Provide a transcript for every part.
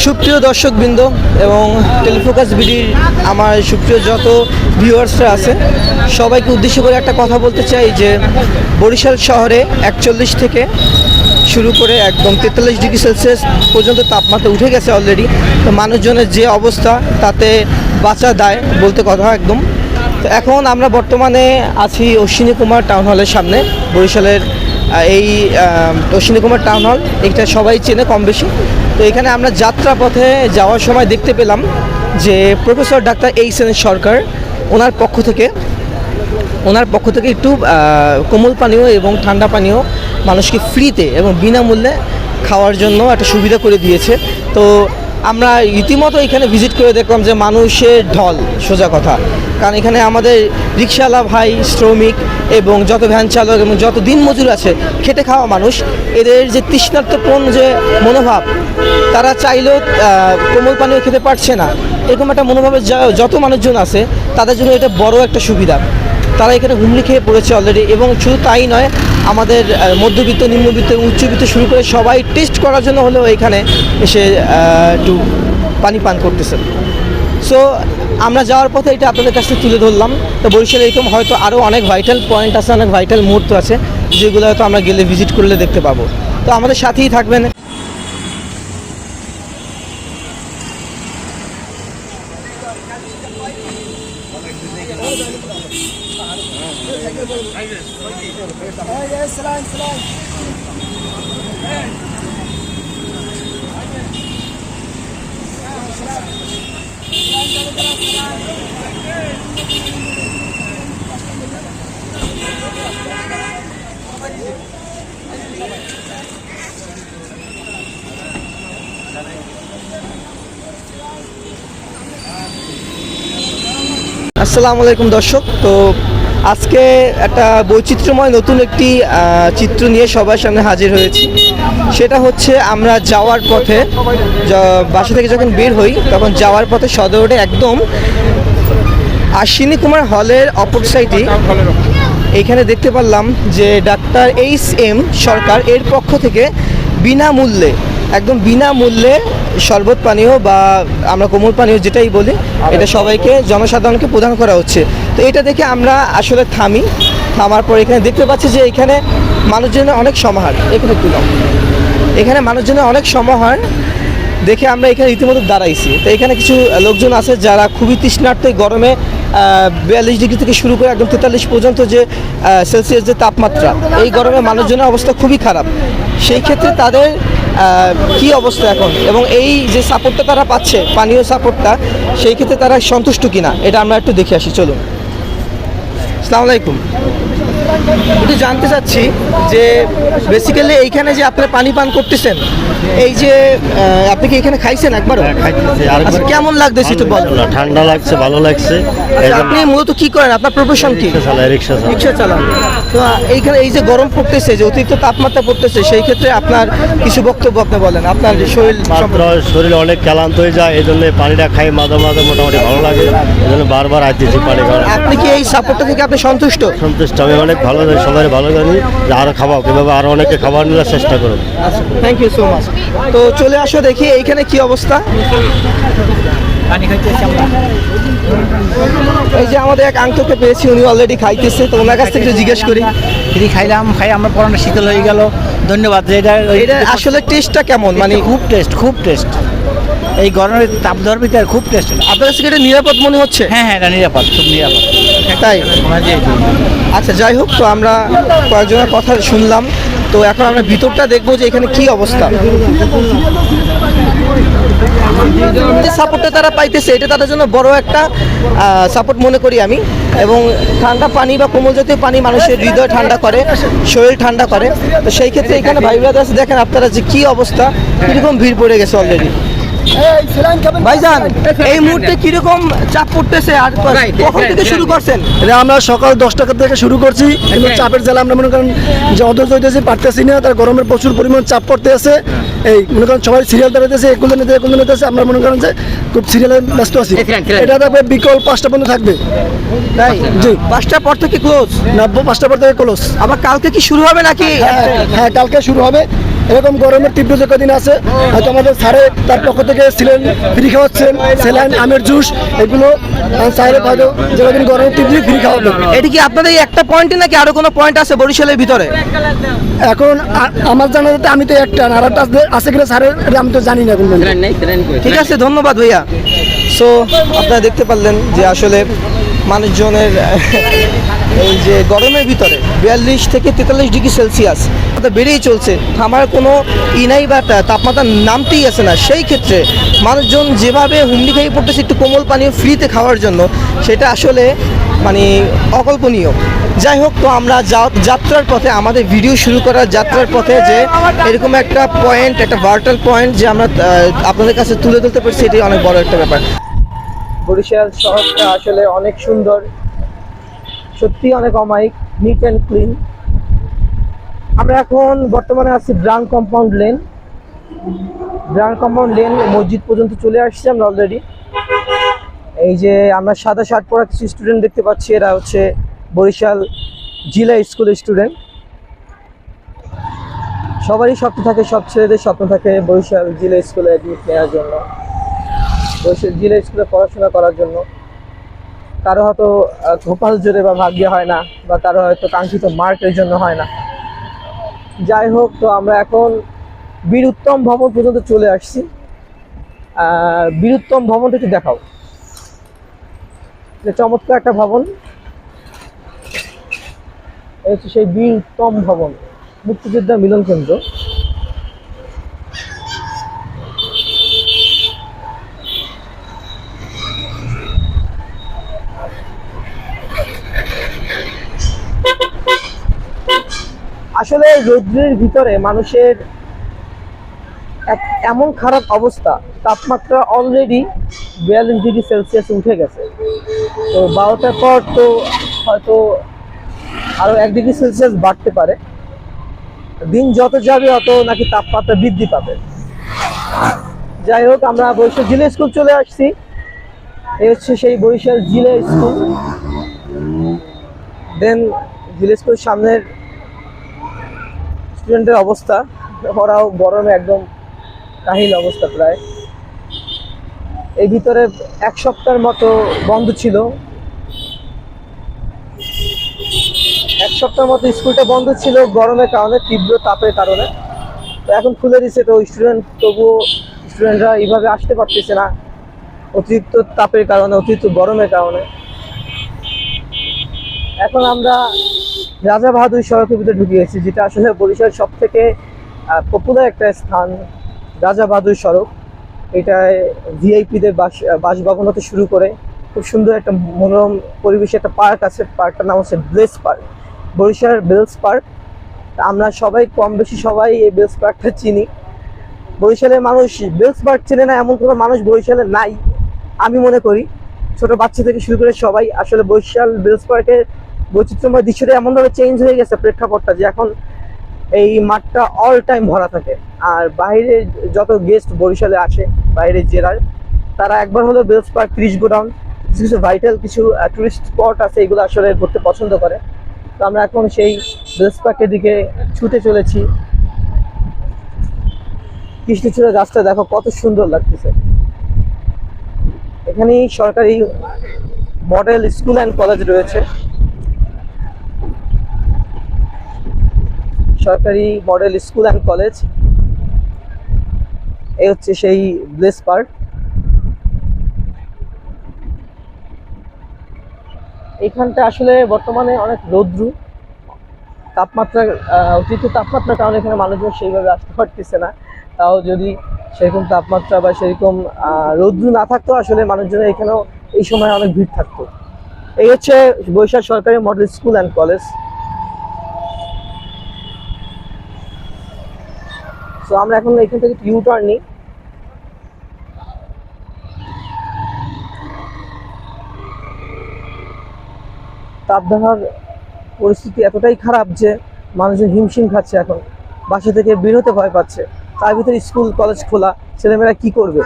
সুপ্রিয় দর্শকবৃন্দ এবং টেলিফোকাস বিডির আমার সুপ্রিয় যত ভিউয়ার্সরা আছে সবাইকে উদ্দেশ্য করে একটা কথা বলতে চাই যে বরিশাল শহরে 41 থেকে শুরু করে একদম 43 ডিগ্রি সেলসিয়াস পর্যন্ত তাপমাত্রা উঠে গেছে অলরেডি। তো মানুষজনের যে অবস্থা তাতে বাঁচা দায় বলতে কথা একদম। তো এখন আমরা বর্তমানে আছি অশ্বিনী কুমার টাউন হলের সামনে। বরিশালের এই অশ্বিনী কুমার টাউন হল এটা সবাই চেনে কম বেশি। তো এখানে আমরা যাত্রাপথে যাওয়ার সময় দেখতে পেলাম যে প্রফেসর ডাক্তার এইচ.এন. সরকার ওনার পক্ষ থেকে একটু কোমল পানীয় এবং ঠান্ডা পানীয় মানুষকে ফ্রিতে এবং বিনামূল্যে খাওয়ার জন্য একটা সুবিধা করে দিয়েছে। তো আমরা রীতিমতো এখানে ভিজিট করে দেখলাম যে মানুষের ঢল, সোজা কথা। কারণ এখানে আমাদের রিক্সাওয়ালা ভাই, শ্রমিক এবং যত ভ্যান চালক এবং যত দিনমজুর আছে, খেটে খাওয়া মানুষ, এদের যে তৃষ্ণার্তপূর্ণ যে মনোভাব, তারা চাইলেও কোমল পানীয় খেতে পারছে না, এরকম একটা মনোভাবের যত মানুষজন আছে তাদের জন্য এটা বড় একটা সুবিধা। তারা এখানে হুমড়ি খেয়ে পড়েছে অলরেডি। এবং শুধু তাই নয়, আমাদের মধ্যবিত্ত, নিম্নবিত্ত এবং উচ্চবিত্ত শুরু করে সবাই টেস্ট করার জন্য হলেও এখানে এসে একটু পানি পান করতেছে। সো আমরা যাওয়ার পথে এটা আপনাদের কাছে তুলে ধরলাম। তো বরিশালে এরকম হয়তো আরও অনেক ভাইটাল পয়েন্ট আছে, অনেক ভাইটাল মুহূর্ত আছে যেগুলো হয়তো আমরা গেলে ভিজিট করলে দেখতে পাবো। তো আমাদের সাথেই থাকবেন। আসসালামু আলাইকুম দর্শক। তো আজকে একটা বৈচিত্র্যময় নতুন একটি চিত্র নিয়ে সবার সামনে হাজির হয়েছি। সেটা হচ্ছে আমরা যাওয়ার পথে, বাসা থেকে যখন বের হই তখন যাওয়ার পথে সদর রোডে একদম অশ্বিনী কুমার হলের অপর সাইডে এইখানে দেখতে পারলাম যে ডাক্তার এইচ.এম. সরকার এর পক্ষ থেকে বিনামূল্যে, একদম বিনামূল্যে শরবত পানীয় বা আমরা কোমল পানীয় যেটাই বলি, এটা সবাইকে, জনসাধারণকে প্রদান করা হচ্ছে। তো এটা দেখে আমরা আসলে থামার পর এখানে দেখতে পাচ্ছি যে এখানে মানুষজনের অনেক সমাহার। এখানে মানুষজনের অনেক সমাহার দেখে আমরা এখানে রীতিমতো দাঁড়াইছি। তো এখানে কিছু লোকজন আছে যারা খুবই তৃষ্ণার্ত। গরমে 42 ডিগ্রি থেকে শুরু করে একদম 43 পর্যন্ত যে সেলসিয়াস যে তাপমাত্রা, এই গরমে মানুষজনের অবস্থা খুবই খারাপ। সেই ক্ষেত্রে তাদের কি অবস্থা এখন এবং এই যে সাপোর্টটা তারা পাচ্ছে, পানীয় সাপোর্টটা, সেই ক্ষেত্রে তারা সন্তুষ্ট কিনা এটা আমরা একটু দেখে আসি। চলুন। আসসালামু আলাইকুম। একটু জানতে চাচ্ছি যে বেসিক্যালি এইখানে যে আপনারা পানি পান করতেছেন, এই যে আপনি কি এখানে খাইছেন একবারও? আচ্ছা, কেমন লাগতেছে একটু বলুন। ঠান্ডা লাগছে, ভালো লাগছে। আপনি মূলত কি করেন? আপনার প্রফেশন কি? রিক্সা চালান। তো এইখানে এই যে গরম পড়তেছে, যে অতিরিক্ত তাপমাত্রা পড়তেছে, সেই ক্ষেত্রে আপনার কিছু বক্তব্য আপনি বলেন। আপনার শরীর অনেক ক্লান্ত হয়ে যায়, এই জন্য পানিটা খাই মাঝে মাঝে মোটামুটি ভালো লাগে, এই জন্য বারবার আসতেছি পানি খাওয়া। আপনি কি এই সাপোর্টটা থেকে আপনি সন্তুষ্ট? আমি অনেক ভালো জানি, সবাই ভালো জানি যে আরো খাওয়াও, কীভাবে আরো অনেকে খাবার নেওয়ার চেষ্টা করুন। Thank you so much. তো চলে আসো দেখি এইখানে কি অবস্থা। এই যে আমাদের এক আঙ্কেলকে পেয়েছি, উনি অলরেডি খাইতেছে। তো ওনার কাছ থেকে জিজ্ঞেস করি। খাই আমার পরনটা শীতল হয়ে গেল। ধন্যবাদ। এটা আসলে টেস্টটা কেমন? মানে খুব টেস্ট এই গরমের তাপদার ভিতরে খুব টেস্ট। আপনার কাছে এটা নিরাপদ মনে হচ্ছে? হ্যাঁ, এটা নিরাপদ, খুব নিরাপদ। তাই? আচ্ছা, যাই হোক। তো আমরা কয়েকজনের কথা শুনলাম। তো এখন আমরা ভিতরটা দেখবো যে এখানে কি অবস্থা। যে সাপোর্টটা তারা পাইতেছে, এটা তাদের জন্য বড় একটা সাপোর্ট মনে করি আমি। এবং ঠান্ডা পানি বা কোমল জাতীয় পানি মানুষের হৃদয় ঠান্ডা করে, শরীর ঠান্ডা করে। তো সেই ক্ষেত্রে এখানে ভাই ব্রাদার্স দেখেন আপনারা যে কি অবস্থা, কিরকম ভিড় পড়ে গেছে অলরেডি। ভাইজান, এই মুহূর্তে কিরকম চাপ পড়তেছে আর কখন থেকে শুরু করছেন? আমরা সকাল 10টা থেকে শুরু করছি, কিন্তু চাপের জ্বালা আমরা মনে করেন যে অধৈর্য হইতেছি, পারতেছি না। তার গরমের প্রচুর পরিমাণ চাপ পড়তে আছে। এই মনে করেন সবাই সিরিয়াল দাঁড়াইতেছে, একুল নিতেছে। আমরা মনে করেন যে খুব সিরিয়ালে ব্যস্ত আছি। এটা থাকবে বিকেল 5টা পর্যন্ত থাকবে। তাই? জি। 5টার পর থেকে ক্লোজ? না, 5টার পর থেকে ক্লোজ। আবার কালকে কি শুরু হবে নাকি? হ্যাঁ, কালকে শুরু হবে। এরকম গরমের তীব্র যে কদিন আছে হয়তো আমাদের স্যারে তার পক্ষ থেকে সিলেন ফ্রি খাওয়াচ্ছেন, স্যালাইন, আমের জুস, এগুলো স্যারের হয়তো যে কদিন গরমের তীব্র ফ্রি খাওয়াবে। এটি কি আপনাদের এই একটা পয়েন্টে নাকি আরো কোনো পয়েন্ট আছে বরিশালের ভিতরে? এখন আমার জানা যাতে আমি তো একটা আর একটা আছে কিনা স্যারের এটা আমি তো জানি না এখন পর্যন্ত। ঠিক আছে, ধন্যবাদ ভাইয়া। সো আপনারা দেখতে পারলেন যে আসলে মানুষজনের এই যে গরমের ভিতরে 42 থেকে 43 ডিগ্রি সেলসিয়াস বেড়েই চলছে, থামার কোনো নাই বা তাপমাত্রা নামতেই আছে না। সেই ক্ষেত্রে মানুষজন যেভাবে হুমড়ি খেয়ে পড়তেছে একটু কোমল পানীয় ফ্রিতে খাওয়ার জন্য, সেটা আসলে মানে অকল্পনীয়। যাই হোক, তো আমরা যাত্রার পথে, আমাদের ভিডিও শুরু করার যাত্রার পথে যে এরকম একটা পয়েন্ট, একটা ভার্টাল পয়েন্ট যে আমরা আপনাদের কাছে তুলে ধরতে পারছি, এটাই অনেক বড় একটা ব্যাপার। বরিশাল শহরটা আসলে অনেক সুন্দর, সত্যি অনেক অমায়িক, নিট অ্যান্ড ক্লিন। আমরা এখন বর্তমানে আছি brown compound lane. Brown compound lane মসজিদ পর্যন্ত চলে আসছি আমরা অলরেডি। এই যে আমরা সাদা শার্ট পরা কিছু স্টুডেন্ট দেখতে পাচ্ছি, এরা হচ্ছে বরিশাল জিলা স্কুলের স্টুডেন্ট। সবারই স্বপ্ন থাকে, সব ছেলেদের স্বপ্ন থাকে বরিশাল জিলা স্কুলে অ্যাডমিট নেওয়ার জন্য, বরিশাল জিলা স্কুলে পড়াশোনা করার জন্য। কারো হয়তো কপাল জোরে বা ভাগ্যে হয় না, বা কারো হয়তো কাঙ্ক্ষিত মার্কের জন্য হয় না। যাই হোক, তো আমরা এখন বীর উত্তম ভবন পর্যন্ত চলে আসছি। বীর উত্তম ভবনটা একটু দেখাও, চমৎকার একটা ভবন। এই হচ্ছে সেই বীর উত্তম ভবন, মুক্তিযোদ্ধা মিলন কেন্দ্র। আসলে রৌদ্রের ভিতরে মানুষের এমন খারাপ অবস্থা, তাপমাত্রা অলরেডি 42 ডিগ্রি সেলসিয়াস উঠে গেছে। তো 12টার পর তো হয়তো আরো 1 ডিগ্রি সেলসিয়াস বাড়তে পারে। দিন যত যাবে অত নাকি তাপমাত্রা বৃদ্ধি পাবে। যাই হোক, আমরা বরিশাল জিলা স্কুল চলে আসছি। এই হচ্ছে সেই বরিশাল জিলা স্কুল। দেন জিলা স্কুল সামনের স্টুডেন্টের অবস্থা, ওরাও গরমে একদম কাহিল অবস্থা প্রায়। এই ভিতরে 1 সপ্তাহের মতো বন্ধ ছিল, 1 সপ্তাহের মতো স্কুলটা বন্ধ ছিল গরমের কারণে, তীব্র তাপের কারণে। তো এখন খুলে দিচ্ছে, তো তবুও স্টুডেন্টরা এইভাবে আসতে পারতেছে না, অতিরিক্ত তাপের কারণে, অতিরিক্ত গরমের কারণে। এখন আমরা রাজা বাহাদুর সড়কের ভিতরে ঢুকিয়েছি, যেটা আসলে বরিশাল সব থেকে পপুলার একটা স্থান, রাজা বাহাদুর সড়ক। এটায় ভিআইপিদের বাসভবন হতে শুরু করে খুব সুন্দর একটা মনোরম পরিবেশে একটা পার্ক আছে। পার্কটার নাম হচ্ছে Bell's park, Barishal Bell's park. আমরা সবাই কম বেশি সবাই এই বেলস পার্কটা চিনি। বরিশালের মানুষ বেলস পার্ক চেনে না এমন কোনো মানুষ বরিশালে নাই আমি মনে করি। ছোট বাচ্চা থেকে শুরু করে সবাই আসলে বরিশাল বেলস পার্কের বৈচিত্র্যময় দৃশ্যটা এমনভাবে চেঞ্জ হয়ে গেছে, প্রেক্ষাপটটা, যে এখন এই মাঠটা অল টাইম ভরা থাকে। আর বাইরে যত গেস্ট বরিশালে আসে বাইরের জেলার, তারা একবার হলো বেলস পার্ক, 30 গোডাউন, কিছু ভাইটাল কিছু টুরিস্ট স্পট আছে, এগুলো আসলে ঘুরতে পছন্দ করে। তো আমরা এখন সেই বেলস পার্কের দিকে ছুটে চলেছি। কৃষ্ণচূড়া গাছটা দেখো কত সুন্দর লাগতেছে। এখানেই সরকারি মডেল স্কুল অ্যান্ড কলেজ রয়েছে, সরকারি মডেল স্কুল অ্যান্ড কলেজ। এই হচ্ছে সেই ব্লেস পার্ক। এখানটা আসলে বর্তমানে অনেক রৌদ্র, তাপমাত্রা, অতিরিক্ত তাপমাত্রার কারণে এখানে মানুষজন সেইভাবে আসতে পারতেছে না। তাও যদি সেরকম তাপমাত্রা বা সেরকম রৌদ্র না থাকতো, আসলে মানুষজনের এখানেও এই সময় অনেক ভিড় থাকতো। এই হচ্ছে বরিশাল সরকারি মডেল স্কুল অ্যান্ড কলেজ। তো আমরা এখন এখান থেকে ইউ টার্ন নিই। তাপদাহার পরিস্থিতি এতটাই খারাপ যে মানুষজন হিমশিম খাচ্ছে, এখন বাসা থেকে বের হতে ভয় পাচ্ছে। তার ভিতরে স্কুল কলেজ খোলা, ছেলেমেয়েরা কি করবে?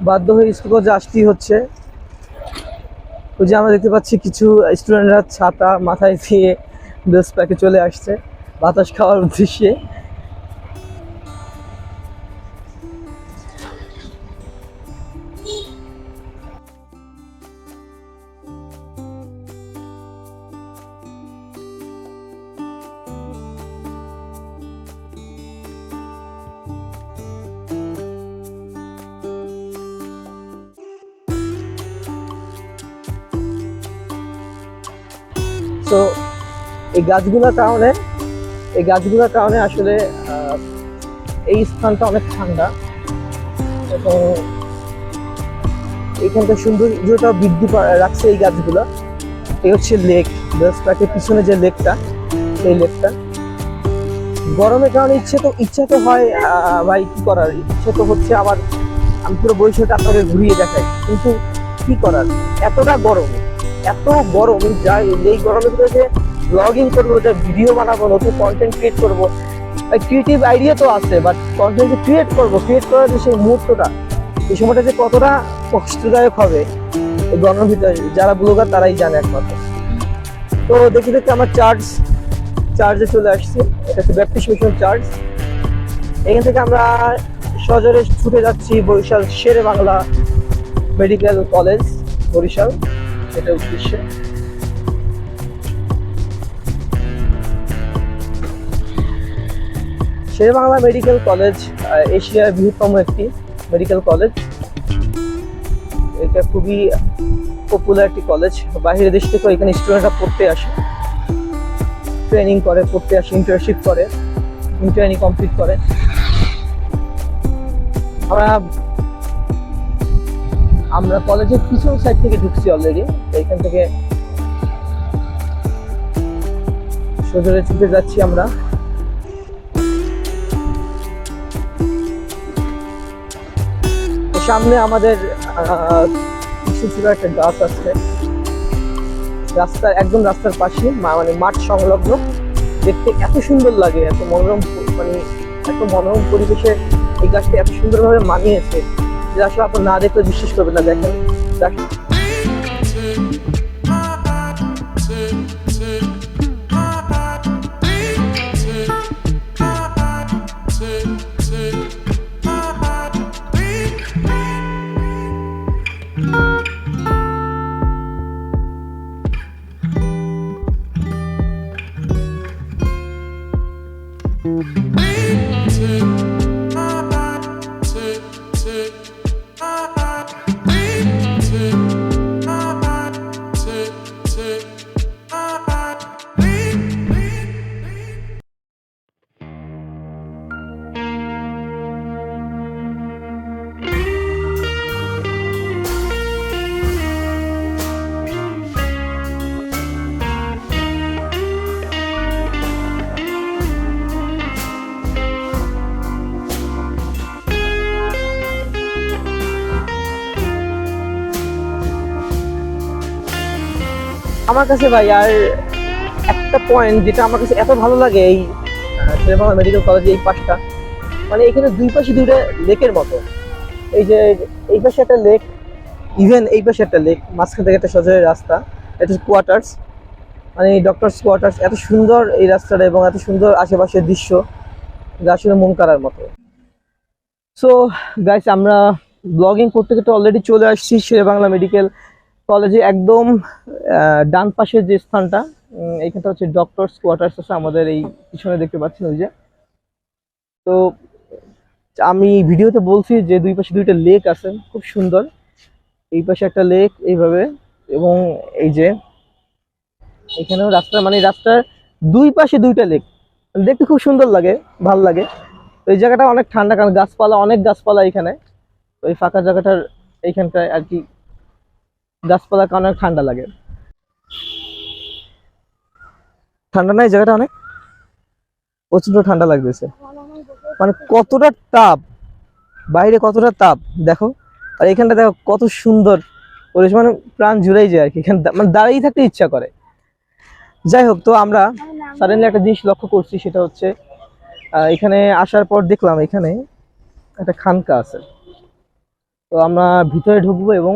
বাধ্য হয়ে স্কুল কলেজে আসতেই হচ্ছে। ওই যে আমরা দেখতে পাচ্ছি কিছু স্টুডেন্টরা ছাতা মাথায় দিয়ে বেলস পার্কে চলে আসছে। বাতাস খাওয়ার উদ্দেশ্যে। তো এই গাছগুলোর কারণে আসলে এই স্থানটা অনেক ঠান্ডা এবং এইখানকার সৌন্দর্যটা বৃদ্ধি রাখছে এই গাছগুলো। এই হচ্ছে লেক, পার্কের পিছনে যে লেকটা, এই লেকটা গরমের কারণে ইচ্ছা তো হয় ভাই, কি করার, ইচ্ছে তো হচ্ছে আবার আমি পুরো বরিশালটা আপনাকে ঘুরিয়ে দেখাই, কিন্তু কি করার, এত গরম এই গরমের ভিতরে যে ব্লগিং করবো, যে ভিডিও বানাবো, নতুন কন্টেন্ট ক্রিয়েট করবো, ক্রিয়েটিভ আইডিয়া তো আছে, বাট কন্টেন্ট ক্রিয়েট করার যে সেই মুহূর্তটা, এই সময়টা যে কতটা কষ্টদায়ক হবে এই গরমের ভিতরে, যারা ব্লগার তারাই জানে একমাত্র। তো দেখতে দেখতে আমার চার্জে চলে আসছে। এটা হচ্ছে ব্যাপটিস্ট মিশন চার্জ। এখান থেকে আমরা সজোরে ছুটে যাচ্ছি বরিশাল শেরে বাংলা মেডিকেল কলেজ বরিশাল, এটা উদ্দেশ্যে। শেরে বাংলা মেডিকেল কলেজ এশিয়ার বৃহত্তম একটি মেডিকেল কলেজ। এটা খুবই পপুলার একটি কলেজ, বাইরের দেশ থেকে এখানে স্টুডেন্টরা পড়তে আসে, ট্রেনিং করে, পড়তে আসে, ইন্টার্নশিপ করে, ইন্টার্নি কমপ্লিট করে। আমরা কলেজের পিছন সাইড থেকে ঢুকছি অলরেডি। এইখান থেকে সোজা ছুটে যাচ্ছি আমরা। সামনে আমাদের কিছু ছিল একটা গাছ আছে, রাস্তার পাশে, মানে মাঠ সংলগ্ন। দেখতে এত সুন্দর লাগে, এত মনোরম পরিবেশে এই গাছটা এত সুন্দরভাবে মানিয়েছে যে আসলে আপনি না দেখলে বিশ্বাস করবেন না। দেখেন আমার কাছে ভাই আর একটা পয়েন্ট যেটা আমার কাছে এত ভালো লাগে এই শেরে বাংলা মেডিকেল কলেজে, এই পাশটা, মানে এখানে দুই পাশে দুইটা লেকের মতো। এই যে এই পাশে একটা লেক, ইভেন এই পাশে একটা লেক, মাঝখান থেকে একটা সোজা রাস্তা, এটা কোয়ার্টার্স, মানে ডক্টরস কোয়ার্টার্স। এত সুন্দর এই রাস্তাটা এবং এত সুন্দর আশেপাশের দৃশ্য, যা আসলে মন কাড়ার মতো। সো গাইস, আমরা ব্লগিং করতে করতে অলরেডি চলে আসছি শেরে বাংলা মেডিকেল কলেজে। একদম ডান পাশের যে স্থানটা, এইখানটা হচ্ছে ডক্টরস কোয়ার্টার্স আছে আমাদের এই পিছনে দেখতে পাচ্ছেন ওই যে। তো আমি ভিডিওতে বলছি যে দুই পাশে দুইটা লেক আছে, খুব সুন্দর। এই পাশে একটা লেক এইভাবে, এবং এই যে এখানেও রাস্তা, মানে রাস্তার দুই পাশে দুইটা লেক, দেখতে খুব সুন্দর লাগে, ভালো লাগে। তো এই জায়গাটা অনেক ঠান্ডা, কারণ অনেক গাছপালা এখানে। তো এই ফাঁকা জায়গাটার এইখানটায় আর কি গাছপালার কারণে অনেক ঠান্ডা লাগে। ঠান্ডা না এই জায়গাটা? অনেক প্রচন্ড ঠান্ডা লাগতেছে, মানে কতটা তাপ বাইরে, কতটা তাপ দেখো। আর এখানটা দেখো কত সুন্দর পরিবেশ, মানে প্রাণ জুড়েই যায় আর কি, এখানে মানে দাঁড়িয়ে থাকতে ইচ্ছা করে। যাই হোক, তো আমরা সাডেনলি একটা জিনিস লক্ষ্য করছি, সেটা হচ্ছে এখানে আসার পর দেখলাম এখানে একটা খানকা আছে। তো আমরা ভিতরে ঢুকবো এবং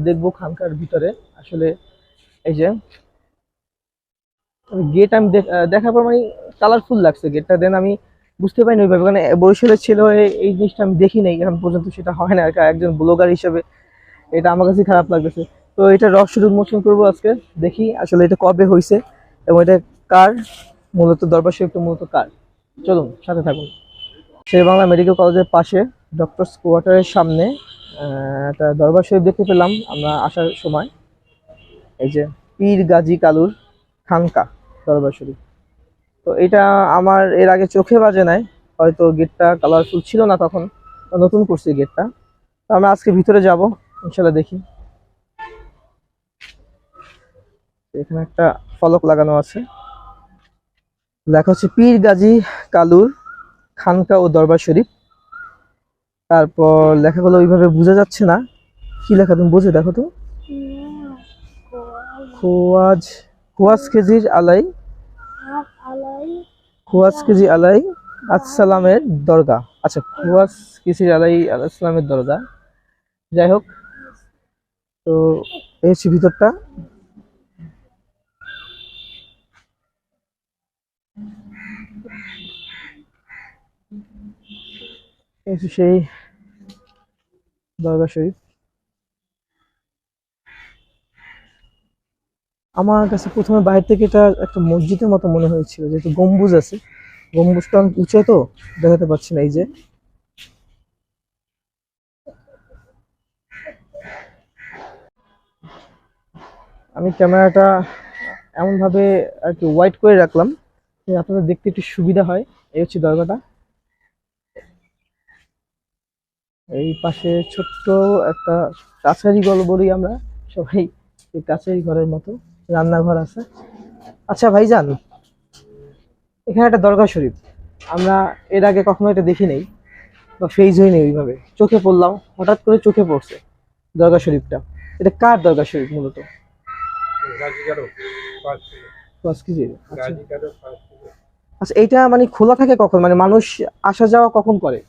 দেখবো খানকার ভিতরে আসলে এই যে গেট, আমি দেখার পর মানে কালারফুল লাগছে গেটটা। দেন আমি বুঝতে পারিনি ওইভাবে, কারণ বরিশালে ছিল এই জিনিসটা আমি দেখি নাই এখন পর্যন্ত, সেটা হয় না আর কি। একজন ব্লগার হিসেবে এটা আমার কাছে খারাপ লাগতেছে। তো এটা রহস্য উন্মোচন করবো আজকে, দেখি আসলে এটা কবে হয়েছে এবং এটা কার, মূলত দরবার শরীফটা মূলত কার। চলুন সাথে থাকুন। শেরেবাংলা মেডিকেল কলেজের পাশে ডক্টরস কোয়ার্টারের সামনে একটা দরবার শরীফ দেখতে পেলাম আমরা আসার সময়। এই যে পীর গাজী কালুর খানকা দরবার শরীফ। তো এটা আমার এর আগে চোখে বাজে নাই, হয়তো গেটটা কালারফুল ছিল না তখন, নতুন করছি গেটটা। তো আমরা আজকে ভিতরে যাব ইনশাল্লাহ, দেখি। এখানে একটা ফলক লাগানো আছে, লেখা হচ্ছে পীর গাজী কালুর খানকা ও দরবার শরীফ। তারপর লেখাগুলো ওইভাবে বোঝা যাচ্ছে না, কি লেখা তুমি বুঝে দেখো তো। খোয়াজ কেজির আলাই, খোয়াজ কেজি আলাই আসসালামের দরগা। আচ্ছা, খোয়াজ কেজি আলাই আসসালামের দরগা। যাই হোক, তো এই হচ্ছে ভিতরটা। এই হচ্ছে সেই দরগা শরীফ। আমার কাছে প্রথমে বাইরে থেকে এটা একটা মসজিদের মতো মনে হয়েছিল, যেহেতু গম্বুজ আছে, গম্বুজটা অনেক উঁচু তো দেখাতে পাচ্ছি না। এই যে আমি ক্যামেরাটা এমন ভাবে আর কি ওয়াইড করে রাখলাম যে আপনাদের দেখতে একটু সুবিধা হয়। এই হচ্ছে দরগাটা। এই পাশে ছোট্ট একটা কাছারি ঘর বলি আমরা সবাই, এই কাছারি ঘরের মতো রান্নাঘর আছে। আচ্ছা ভাইজান, এখানে একটা দরগা শরীফ, আমরা এর আগে কখনো এটা দেখি নাই বা ফেজ হয়নি ওইভাবে, চোখে পড়লাম হঠাৎ করে, চোখে পড়ছে দরগা শরীফটা। এটা কার দরগা শরীফ মূলত? আচ্ছা, এইটা মানে খোলা থাকে কখন, মানে মানুষ আসা যাওয়া কখন করে?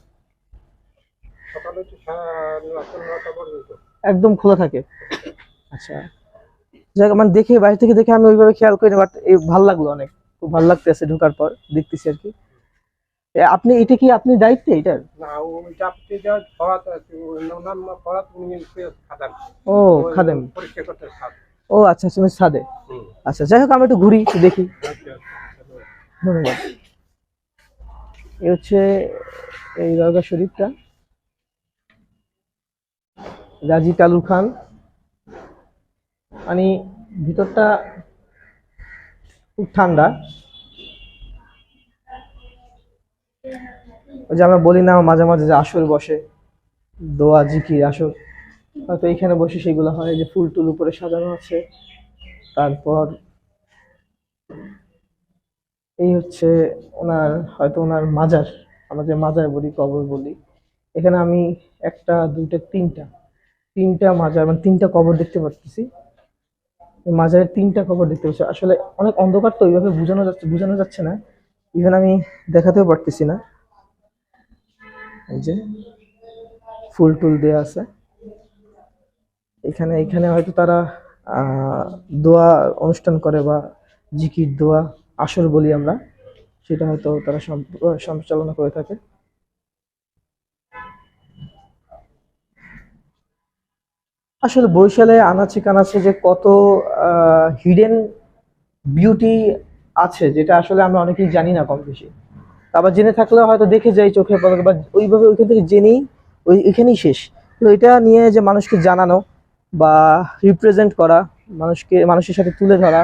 একদম খোলা থাকে। আচ্ছা, যাক, মানে দেখে বাইরে থেকে দেখে আমি ওইভাবে খেয়াল করি, বাট ভালো লাগলো, অনেক খুব ভালো লাগতেছে ঢোকার পর দেখতেছি আর কি। আপনি এটা কি আপনি দায়িত্বে এটার? ও খাদেম। ও আচ্ছা, তুমি ছাদে। আচ্ছা, যাই হোক, আমরা একটু ঘুরি, একটু দেখি। ধন্যবাদ। এই হচ্ছে এই দরগা শরীফটা, গাজী কালু খান। মানে ভিতরটা খুব ঠান্ডা। ওই যে আমরা বলি না মাঝে মাঝে যে আসর বসে, দোয়া জিকির আসর, হয়তো এখানে বসে সেগুলো হয়। যে ফুল টুল উপরে সাজানো আছে। তারপর এই হচ্ছে ওনার, হয়তো ওনার মাজার, আমাদের মাজার বলি, কবর বলি। এখানে আমি একটা দুইটা তিনটা মাজার, মানে তিনটা কবর দেখতে পাচ্ছি। মাজারের তিনটা কবর দেখতে পাচ্ছি। আসলে অনেক অন্ধকার তো, ওইভাবে বোঝানো যাচ্ছে না, ইভেন আমি দেখাতেও পারতেছি না। এই যে ফুল টুল দেয়া আছে এখানে। এখানে হয়তো তারা দোয়া অনুষ্ঠান করে বা জিকির দোয়া আসর বলি আমরা, সেটা হয়তো তারা সঞ্চালনা করে থাকে। আসলে বরিশালে আনাচে কানাচে যে কত হিডেন বিউটি আছে, যেটা আসলে আমরা অনেকেই জানি না কম বেশি। আবার জেনে থাকলেও হয়তো দেখে যাই চোখে পলকে, বা ওইভাবে ওইখান থেকে জেনেই এখানেই শেষ। তো এটা নিয়ে যে মানুষকে জানানো বা রিপ্রেজেন্ট করা, মানুষের সাথে তুলে ধরা,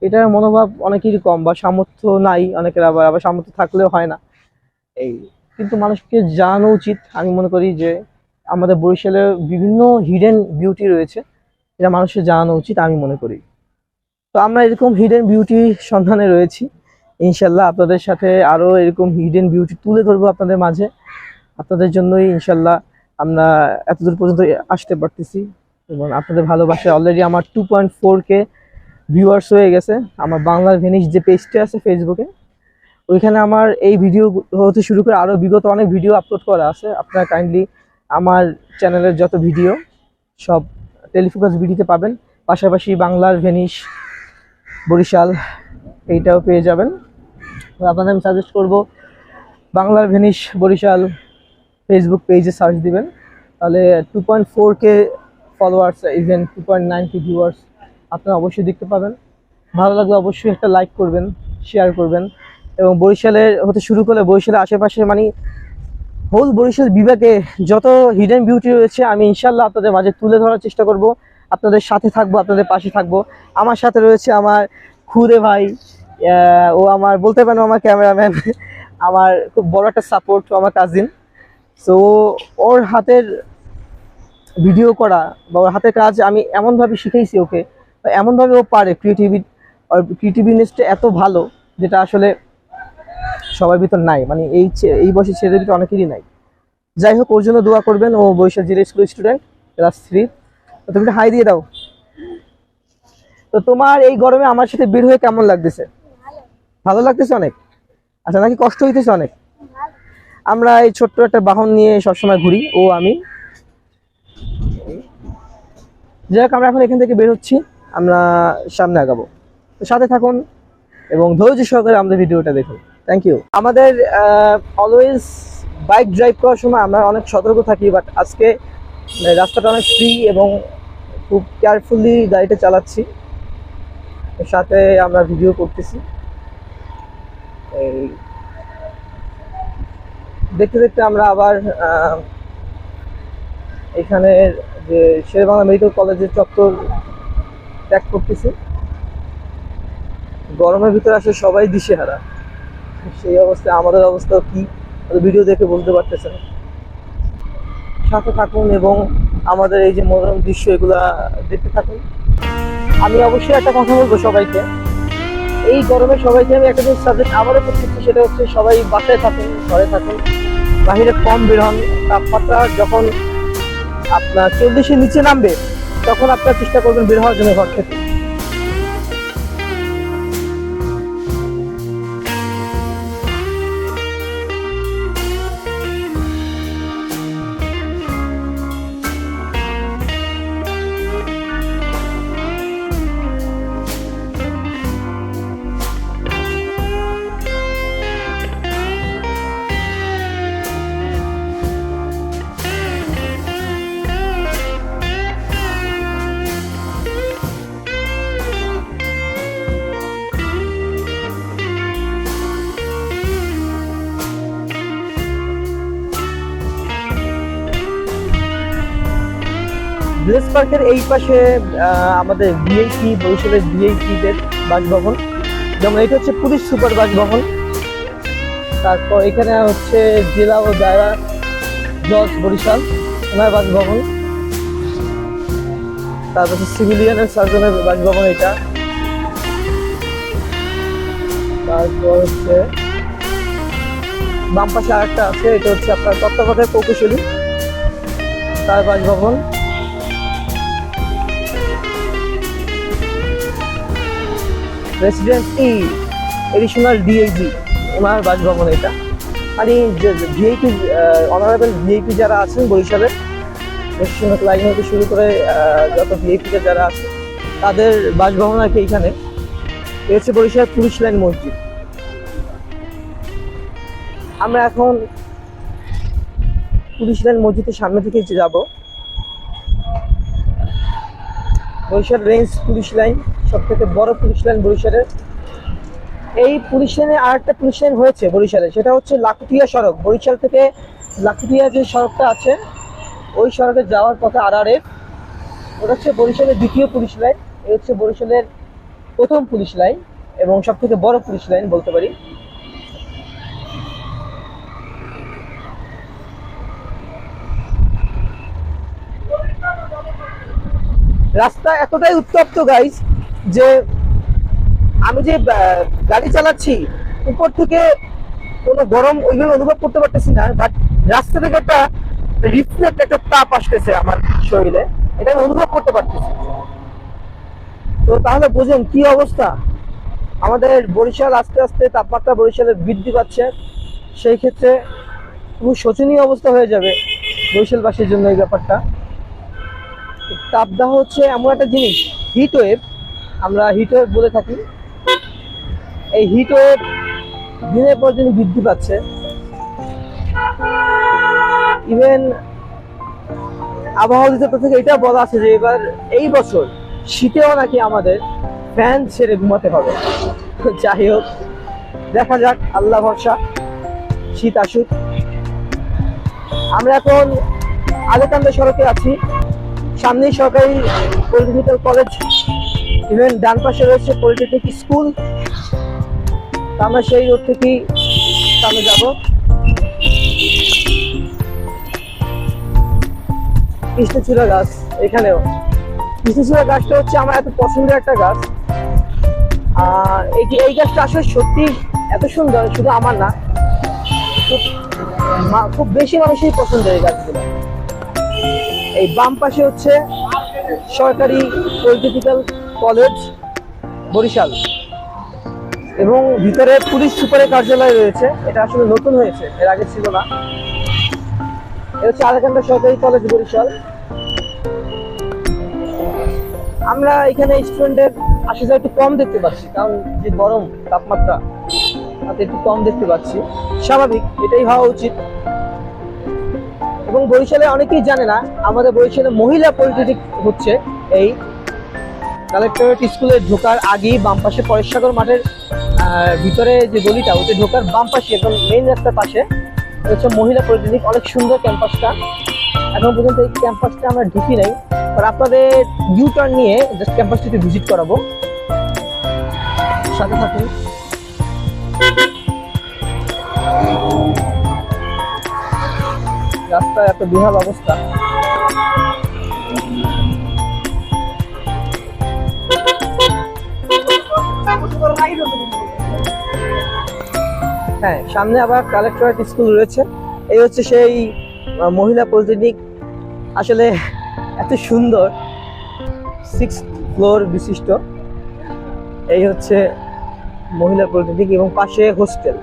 এটার মনোভাব অনেকেরই কম, বা সামর্থ্য নাই অনেকের, আবার সামর্থ্য থাকলেও হয় না এই। কিন্তু মানুষকে জানানো উচিত। আমি মনে করি যে আমাদের বরিশালে বিভিন্ন হিডেন বিউটি রয়েছে, এটা মানুষের জানানো উচিত আমি মনে করি। তো আমরা এরকম হিডেন বিউটি সন্ধানে রয়েছি, ইনশাল্লাহ আপনাদের সাথে আরো এরকম হিডেন বিউটি তুলে ধরবো আপনাদের মাঝে। আপনাদের জন্যই ইনশাল্লাহ আমরা এতদূর পর্যন্ত আসতে পারতেছি, এবং আপনাদের ভালোবাসায় অলরেডি আমার 2.4K ভিউয়ার্স হয়ে গেছে। আমার বাংলার ভেনিস যে পেজটা আছে ফেসবুকে, ওইখানে আমার এই ভিডিও হতে শুরু করে আরো বিগত অনেক ভিডিও আপলোড করা আছে। আপনারা কাইন্ডলি আমার চ্যানেলের যত ভিডিও সব টেলিফোকাস ভিডিওতে পাবেন, পাশাপাশি বাংলার ভেনিস বরিশাল এইটাও পেয়ে যাবেন। আপনাদের আমি সাজেস্ট করব বাংলার ভেনিস বরিশাল ফেসবুক পেজে সার্চ দিবেন, তাহলে 2.4K followers, even 2.9K viewers আপনারা অবশ্যই দেখতে পাবেন। ভালো লাগলে অবশ্যই একটা লাইক করবেন, শেয়ার করবেন, এবং বরিশালের হতে শুরু করলে বরিশালের আশেপাশে মানে হোল বরিশাল বিভাগে যত হিডেন বিউটি রয়েছে আমি ইনশাল্লাহ আপনাদের মাঝে তুলে ধরার চেষ্টা করব। আপনাদের সাথে থাকবো, আপনাদের পাশে থাকবো। আমার সাথে রয়েছে আমার খুদে ভাই, ও আমার বলতে পারেন আমার ক্যামেরাম্যান, আমার খুব বড় একটা সাপোর্ট, আমার কাজিন। সো ওর হাতের ভিডিও করা বা ওর হাতের কাজ আমি এমনভাবে শিখেছি ওকে, বা এমনভাবে ও পারে, ক্রিয়েটিভিনেসটা এত ভালো যেটা আসলে সবার ভিতর নাই, মানে এই বয়সে ছেলেদের ভিতরে অনেকেরই নাই। যাই হোক, ওর জন্য দোয়া করবেন। ও বরিশাল জিলা স্কুল স্টুডেন্ট, ক্লাস 3। তো তুমি হাই দিয়ে দাও। তো তোমার এই গরমে আমার সাথে বের হয়ে কেমন লাগতেছে? ভালো লাগতেছে অনেক? আচ্ছা, নাকি কষ্ট হইতেছে অনেক? আমরা এই ছোট্ট একটা বাহন নিয়ে সবসময় ঘুরি, ও আমি। যাই হোক, আমরা এখন এখান থেকে বের হচ্ছি, আমরা সামনে আগাবো। তো সাথে থাকুন এবং ধৈর্য সহকারে আমাদের ভিডিওটা দেখুন। Thank you. আমাদের অলওয়েজ বাইক ড্রাইভ করার সময় আমরা অনেক সতর্ক থাকি, বাট আজকে রাস্তাটা অনেক ফ্রি এবং খুব কেয়ারফুলি গাড়িটা চালাচ্ছি, সাথে আমরা ভিডিও করতেছি। এই দেখতে দেখতে আমরা আবার এখানে যে শেরেবাংলা মেডিকেল কলেজের চত্বর ত্যাগ করতেছি। গরমের ভিতরে আসলে সবাই দিশেহারা, সেই অবস্থায় আমাদের অবস্থাও কি ভিডিও দেখে বলতে পারতেছেন। সাথে থাকুন এবং আমাদের এই যে মনোরম দৃশ্য এগুলা দেখতে থাকুন। আমি অবশ্যই একটা কথা বলবো সবাইকে, এই গরমে সবাইকে আমি একটা জিনিস সাবজেক্ট আবারও করতেছি, সেটা হচ্ছে সবাই বাসায় থাকুন, ঘরে থাকুন, বাহিরে কম বের হন। তাপমাত্রা যখন আপনার 40-এর নিচে নামবে তখন আপনারা চেষ্টা করবেন বের হওয়ার জন্য ঘর থেকে। ভিলেজ পার্কের এই পাশে আমাদের ভিআইপি, বরিশালের ভিআইপিদের বাসভবন, যেমন এটা হচ্ছে পুলিশ সুপার বাসভবন। তারপর এখানে হচ্ছে জেলা ও দায়রা জজ বরিশাল, ওনার বাসভবন। তারপর হচ্ছে সিভিলিয়ানের সার্জনের বাসভবন এটা। তারপর হচ্ছে বাম পাশে আরেকটা আছে, এটা হচ্ছে আপনার তত্ত্বাবধায়ক প্রকৌশলী, তার বাসভবন। প্রেসিডেন্ট এডিশনাল ডিআইজি, ওনার বাসভবন এটা। মানে ভিআইপি, অনারেবল ভিআইপি যারা আছেন বরিশালের, রেস্টুরেন্ট লাইন হতে শুরু করে যত ভিআইপিতে যারা আছে তাদের বাসভবন আর কি এইখানে। এ হচ্ছে বরিশাল পুলিশ লাইন মসজিদ। আমরা এখন পুলিশ লাইন মসজিদের সামনে থেকে যাব। বরিশাল রেঞ্জ পুলিশ লাইন, সব থেকে বড় পুলিশ লাইন বরিশালের। এই পুলিশ লাইনে আর একটা পুলিশ লাইন হয়েছে বরিশালে, সেটা হচ্ছে লাখুটিয়া সড়ক। বরিশাল থেকে লাখুটিয়া যে সড়কটা আছে ওই সড়কে যাওয়ার পথে RRF, ওটা হচ্ছে বরিশালের দ্বিতীয় পুলিশ লাইন। এই হচ্ছে বরিশালের প্রথম পুলিশ লাইন এবং সব থেকে বড় পুলিশ লাইন বলতে পারি। রাস্তা এতটাই উত্তপ্ত গাইস যে আমি যে গাড়ি চালাচ্ছি উপর থেকে কোনো গরম ওইভাবে অনুভব করতে পারতেছি না, বাট রাস্তা থেকে একটা রিফ্লেক্ট, একটা তাপ আসতেছে আমার শরীরে, এটা আমি অনুভব করতে পারতেছি। তো তাহলে বুঝেন কি অবস্থা আমাদের বরিশাল। আস্তে আস্তে তাপমাত্রা বরিশালে বৃদ্ধি পাচ্ছে, সেই ক্ষেত্রে খুব শোচনীয় অবস্থা হয়ে যাবে বরিশালবাসীর জন্য এই ব্যাপারটা। তাপদাহ হচ্ছে এমন একটা জিনিস, হিট ওয়েভ, আমরা হিট ওয়েভ বলে থাকি। এই হিট ওয়েভ দিনের পর দিন বৃদ্ধি পাচ্ছে। ইভেন আবহাওয়া অধিদপ্তর থেকে এটা বলা আছে যে এবার এই বছর শীতেও নাকি আমাদের ফ্যান ছেড়ে ঘুমাতে হবে। যাই হোক, দেখা যাক, আল্লাহ ভরসা, শীত আসুক। আমরা এখন আলেকান্দা সড়কে আছি, সামনেই সরকারি পলিটেকনিক্যাল কলেজ, ইভেন ডান পাশে রয়েছে পলিটেকনিক স্কুল। আমরা সেই রোড থেকেই সামনে যাব। কৃষ্ণচূড়া গাছ এখানেও। কৃষ্ণচূড়া গাছটা হচ্ছে আমার এত পছন্দের একটা গাছ। আর এই গাছটা আসলে সত্যি এত সুন্দর, শুধু আমার না, খুব বেশি মানুষই পছন্দের এই গাছগুলো। এই বাম পাশে হচ্ছে সরকারি পলিটেকনিক্যাল কলেজ বরিশাল, এবং ভিতরে পুলিশ সুপারের কার্যালয় রয়েছে। এটা আসলে নতুন হয়েছে, এর আগে ছিল না। এটা হচ্ছে আলেকান্দা সরকারি কলেজ বরিশাল। আমরা এখানে স্টুডেন্টের আসা যাওয়া একটু কম দেখতে পাচ্ছি, কারণ যে গরম তাপমাত্রা তাতে একটু কম দেখতে পাচ্ছি। স্বাভাবিক, এটাই হওয়া উচিত। এবং বরিশালে অনেকেই জানে না, আমাদের বরিশালে মহিলা পলিটেকনিক হচ্ছে এই কালেক্টরেট স্কুলে ঢোকার আগেই বাম পাশে পরেশসাগর মাঠের ভিতরে যে গলিটা, ওতে ঢোকার বাম পাশে একদম মেইন রাস্তার পাশে হচ্ছে মহিলা পলিটেকনিক। অনেক সুন্দর ক্যাম্পাসটা। এখন পর্যন্ত এই ক্যাম্পাসটা আমরা ঢুকি নাই, আর আপনাদের ইউ টার্ন নিয়ে জাস্ট ক্যাম্পাসটিতে ভিজিট করাবো, সাথে থাকুন। রাস্তায় এত বিহাল অবস্থা। হ্যাঁ, সামনে আবার কালেক্টরেট স্কুল রয়েছে। এই হচ্ছে সেই মহিলা পলিটেকনিক। আসলে এত সুন্দর, 6 ফ্লোর বিশিষ্ট। এই হচ্ছে মহিলা পলিটেকনিক, এবং পাশে হোস্টেল,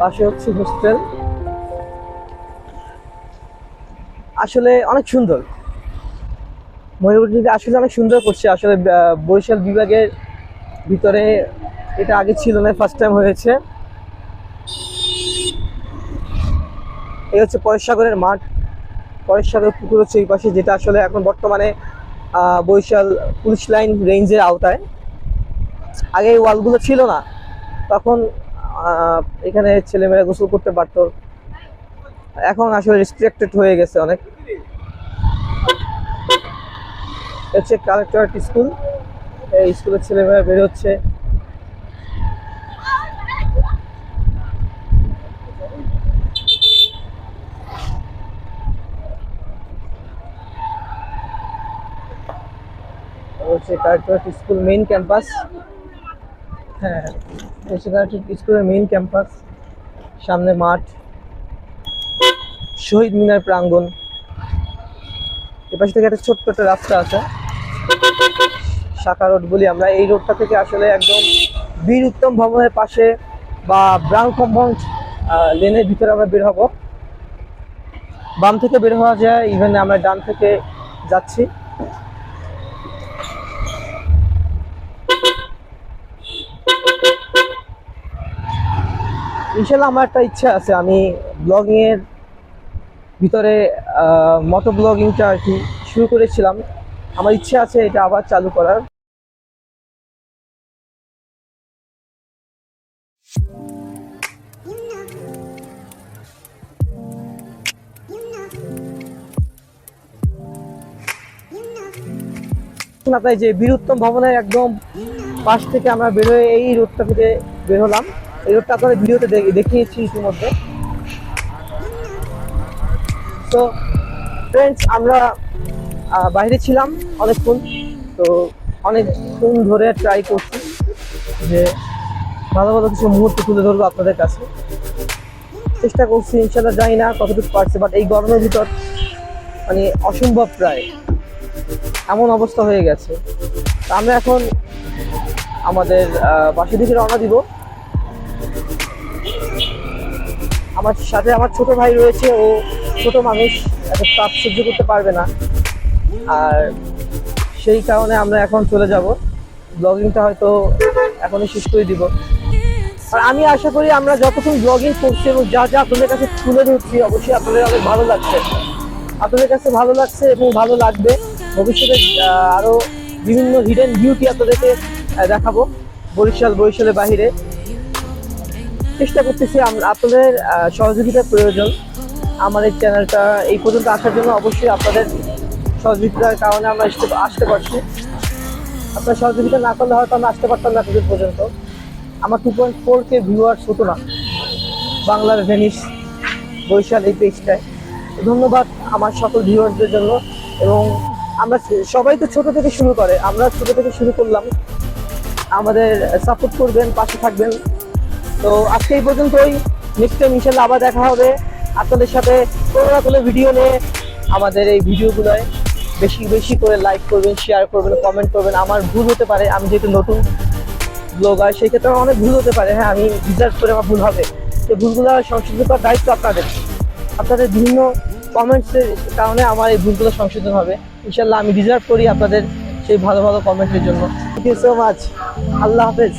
পাশে হচ্ছে হোস্টেল। আসলে অনেক সুন্দর মহিলা পলিটেকনিক, আসলে অনেক সুন্দর করছে। আসলে বরিশাল বিভাগের ভিতরে এটা আগে ছিল না, ফার্স্ট টাইম হয়েছে। এই হচ্ছে পরেশসাগরের মাঠ, পরেশসাগর পুকুর হচ্ছে এই পাশে, যেটা আসলে এখন বর্তমানে বরিশাল পুলিশ লাইন রেঞ্জের আওতায়। আগে এই ওয়ালগুলো ছিল না, তখন এখানে ছেলেমেয়েরা গোসল করতে পারতো। এখন আসলে রেস্ট্রিক্টেড হয়ে গেছে অনেক। হচ্ছে কালেক্টরেট স্কুল, এই স্কুলের ছেলেমেয়েরা বের হচ্ছে। হচ্ছে কালেক্টরেট স্কুল মেইন ক্যাম্পাস। হ্যাঁ, হচ্ছে কালেক্টরেট স্কুলের মেইন ক্যাম্পাস। সামনে মাঠ, শহীদ মিনার প্রাঙ্গণ। এপাশ থেকে একটা ছোট্ট একটা রাস্তা আছে, শাখা রোড বলি আমরা। এই রোডটা থেকে আসলে একদম বীর উত্তম ভবনের পাশে বা ব্রাউন কম্পাউন্ড লেনের ভিতরে আমরা বের হব। বাম থেকে বের হওয়া যায়, ইভেন আমরা ডান থেকে যাচ্ছি। ইনশাল্লাহ আমার একটা ইচ্ছা আছে, আমি ব্লগিং এর ভিতরে মোটো ব্লগিংটা আর কি শুরু করেছিলাম। আমার ইচ্ছা আছে এটা আবার চালু করার। আপনার যে বীর উত্তম ভবনের একদম পাশ থেকে আমরা বেরোয় এই রোডটা থেকে বের হলাম। এই রোডটা আপনাদের ভিডিওতে দেখিয়েছি ইতিমধ্যে। তো ফ্রেন্ডস, আমরা বাইরে ছিলাম অনেকক্ষণ, তো অনেকক্ষণ ধরে ট্রাই করছি যে ভালো ভালো কিছু মুহূর্ত তুলে ধরবো আপনাদের কাছে। চেষ্টা করছি, ইনশাল্লাহ জানি না কতটুকু পারছে, বাট এই গরমের ভিতর মানে অসম্ভব প্রায় এমন অবস্থা হয়ে গেছে। আমরা এখন আমাদের বাসা দিকে রওনা দিব। আমার সাথে আমার ছোট ভাই রয়েছে, ও ছোট মানুষ, এত তাপ সহ্য করতে পারবে না, আর সেই কারণে আমরা এখন চলে যাব। ব্লগিংটা হয়তো এখনই শেষ করে দিব। আর আমি আশা করি আমরা যতক্ষণ ব্লগিং করছি এবং যা যা আপনাদের কাছে তুলে ধরছি অবশ্যই আপনাদের অনেক ভালো লাগছে, আপনাদের কাছে ভালো লাগছে এবং ভালো লাগবে। ভবিষ্যতে আরো বিভিন্ন হিডেন বিউটি আপনাদেরকে দেখাবো বরিশালের বাহিরে। চেষ্টা করতেছি আপনাদের সহযোগিতার প্রয়োজন আমার এই চ্যানেলটা এই পর্যন্ত আসার জন্য। অবশ্যই আপনাদের সহযোগিতার কারণে আমরা আসতে পারছি। আপনার সহযোগিতা না করলে হয়তো আমরা আসতে পারতাম না এতদূর পর্যন্ত। আমার 2.4K ভিউয়ার্স হতো না বাংলার ভেনিস বরিশাল এই পেজটায়। ধন্যবাদ আমার সকল ভিউয়ার্সদের জন্য। এবং আমরা সবাই তো ছোট থেকে শুরু করে, আমরা ছোট থেকে শুরু করলাম। আমাদের সাপোর্ট করবেন, পাশে থাকবেন। তো আজকে এই পর্যন্তই। নেক্সট টাইম ইনশাল্লাহ আবার দেখা হবে আপনাদের সাথে কোনো না কোনো ভিডিও নিয়ে। আমাদের এই ভিডিওগুলোয় বেশি বেশি করে লাইক করবেন, শেয়ার করবেন, কমেন্ট করবেন। আমার ভুল হতে পারে, আমি যেহেতু নতুন ব্লগার সেই ক্ষেত্রে আমার অনেক ভুল হতে পারে। হ্যাঁ, আমি ডিজার্ভ করে আমার ভুল হবে। তো ভুলগুলো সংশোধন করার দায়িত্ব আপনাদের বিভিন্ন কমেন্টসের কারণে আমার এই ভুলগুলো সংশোধন হবে ইনশাল্লাহ। আমি ডিজার্ভ করি আপনাদের সেই ভালো ভালো কমেন্টের জন্য। Thank you so much. আল্লাহ হাফেজ।